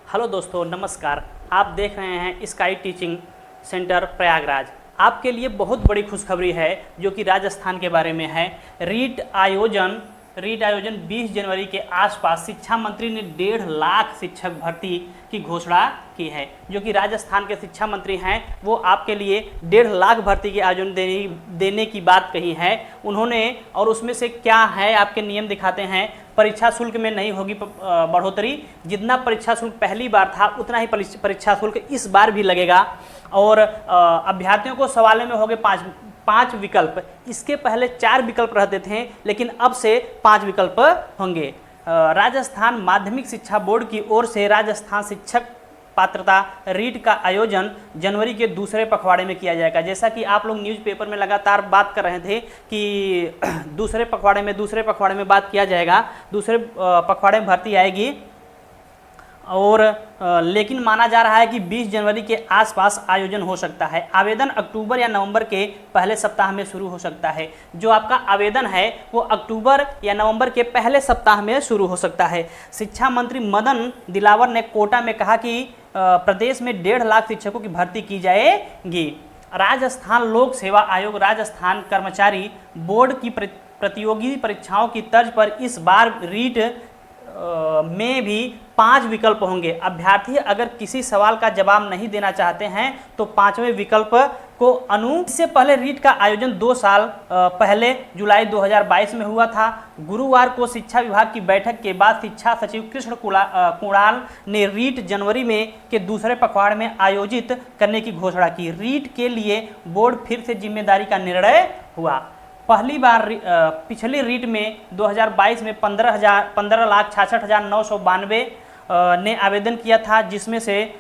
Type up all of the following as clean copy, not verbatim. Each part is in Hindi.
हेलो दोस्तों, नमस्कार। आप देख रहे हैं स्काई टीचिंग सेंटर प्रयागराज। आपके लिए बहुत बड़ी खुशखबरी है जो कि राजस्थान के बारे में है। रीट आयोजन 20 जनवरी के आसपास शिक्षा मंत्री ने 1.5 लाख शिक्षक भर्ती की घोषणा की है। जो कि राजस्थान के शिक्षा मंत्री हैं, वो आपके लिए 1.5 लाख भर्ती के आयोजन देने की बात कही है उन्होंने। और उसमें से क्या है आपके नियम दिखाते हैं। परीक्षा शुल्क में नहीं होगी बढ़ोतरी। जितना परीक्षा शुल्क पहली बार था उतना ही परीक्षा शुल्क इस बार भी लगेगा। और अभ्यर्थियों को सवालों में होंगे पाँच विकल्प। इसके पहले 4 विकल्प रहते थे, लेकिन अब से 5 विकल्प होंगे। राजस्थान माध्यमिक शिक्षा बोर्ड की ओर से राजस्थान शिक्षक पात्रता रीट का आयोजन जनवरी के दूसरे पखवाड़े में किया जाएगा। जैसा कि आप लोग न्यूज़पेपर में लगातार बात कर रहे थे कि दूसरे पखवाड़े में बात किया जाएगा, दूसरे पखवाड़े में भर्ती आएगी। और लेकिन माना जा रहा है कि 20 जनवरी के आसपास आयोजन हो सकता है। आवेदन अक्टूबर या नवंबर के पहले सप्ताह में शुरू हो सकता है। जो आपका आवेदन है वो अक्टूबर या नवंबर के पहले सप्ताह में शुरू हो सकता है। शिक्षा मंत्री मदन दिलावर ने कोटा में कहा कि प्रदेश में 1.5 लाख शिक्षकों की भर्ती की जाएगी। राजस्थान लोक सेवा आयोग राजस्थान कर्मचारी बोर्ड की प्रतियोगी परीक्षाओं की तर्ज पर इस बार रीट में भी 5 विकल्प होंगे। अभ्यर्थी अगर किसी सवाल का जवाब नहीं देना चाहते हैं तो 5वें विकल्प को इससे पहले रीट का आयोजन 2 साल पहले जुलाई 2022 में हुआ था। गुरुवार को शिक्षा विभाग की बैठक के बाद शिक्षा सचिव कृष्ण कुणाल ने रीट जनवरी में के दूसरे पखवाड़े में आयोजित करने की घोषणा की। रीट के लिए बोर्ड फिर से जिम्मेदारी का निर्णय हुआ। पहली बार पिछली रीट में 2022 में 15,66,992 ने आवेदन किया था, जिसमें से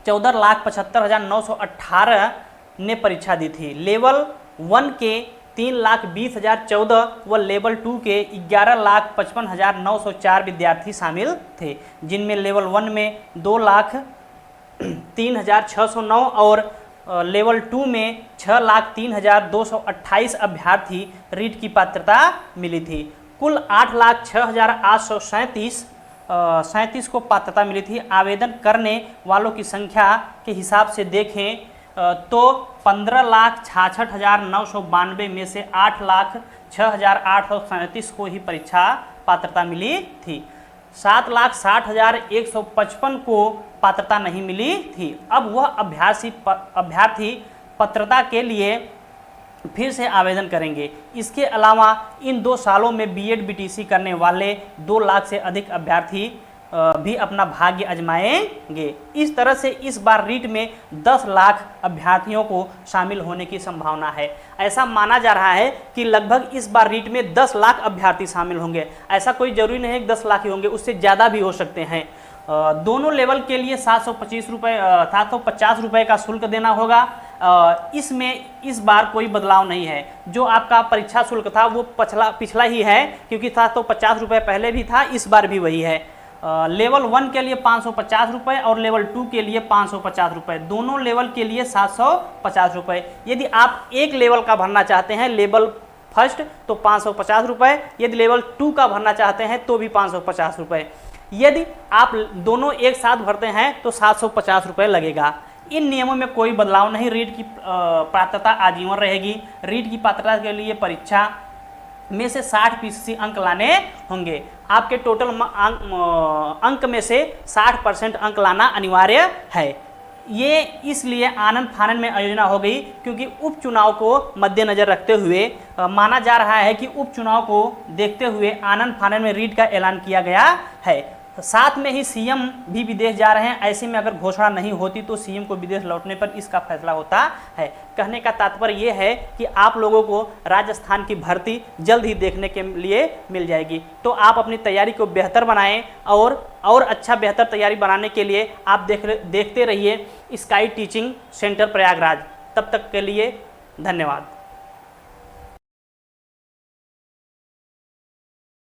14,75,918 ने परीक्षा दी थी। लेवल 1 के 3,20,014 व लेवल 2 के 11,55,904 विद्यार्थी शामिल थे, जिनमें लेवल 1 में 2,03,609 और लेवल 2 में 6,03,228 अभ्यर्थी रीट की पात्रता मिली थी। कुल 8,06,837 को पात्रता मिली थी। आवेदन करने वालों की संख्या के हिसाब से देखें तो 15,66,992 में से 8,06,837 को ही परीक्षा पात्रता मिली थी। 7,60,155 को पात्रता नहीं मिली थी। अब वह अभ्यर्थी पात्रता के लिए फिर से आवेदन करेंगे। इसके अलावा इन 2 सालों में बीएड बीटीसी करने वाले 2 लाख से अधिक अभ्यर्थी भी अपना भाग्य आजमाएंगे। इस तरह से इस बार रीट में 10 लाख अभ्यर्थियों को शामिल होने की संभावना है। ऐसा माना जा रहा है कि लगभग इस बार रीट में 10 लाख अभ्यर्थी शामिल होंगे। ऐसा कोई जरूरी नहीं है कि 10 लाख ही होंगे, उससे ज़्यादा भी हो सकते हैं। दोनों लेवल के लिए 750 रुपये का शुल्क देना होगा। इसमें इस बार कोई बदलाव नहीं है। जो आपका परीक्षा शुल्क था वो पिछला ही है, क्योंकि 750 रुपये पहले भी था, इस बार भी वही है। लेवल 1 के लिए 550 रुपये और लेवल 2 के लिए 550 रुपये, दोनों लेवल के लिए 750 रुपये। यदि आप एक लेवल का भरना चाहते हैं, लेवल फर्स्ट, तो 550 रुपये। यदि लेवल 2 का भरना चाहते हैं तो भी 550 रुपये। यदि आप दोनों एक साथ भरते हैं तो 750 रुपये लगेगा। इन नियमों में कोई बदलाव नहीं। रीट की पात्रता आजीवन रहेगी। रीट की पात्रता के लिए परीक्षा में से 60% अंक लाने होंगे। आपके टोटल अंक में से 60% अंक लाना अनिवार्य है। ये इसलिए आनन फानन में आयोजना हो गई क्योंकि उपचुनाव को मद्देनजर रखते हुए माना जा रहा है कि उपचुनाव को देखते हुए आनन फानन में रीट का ऐलान किया गया है। साथ में ही सीएम भी विदेश जा रहे हैं। ऐसे में अगर घोषणा नहीं होती तो सीएम को विदेश लौटने पर इसका फैसला होता है। कहने का तात्पर्य यह है कि आप लोगों को राजस्थान की भर्ती जल्द ही देखने के लिए मिल जाएगी। तो आप अपनी तैयारी को बेहतर बनाएं और अच्छा बेहतर तैयारी बनाने के लिए आप देखते रहिए स्काई टीचिंग सेंटर प्रयागराज। तब तक के लिए धन्यवाद।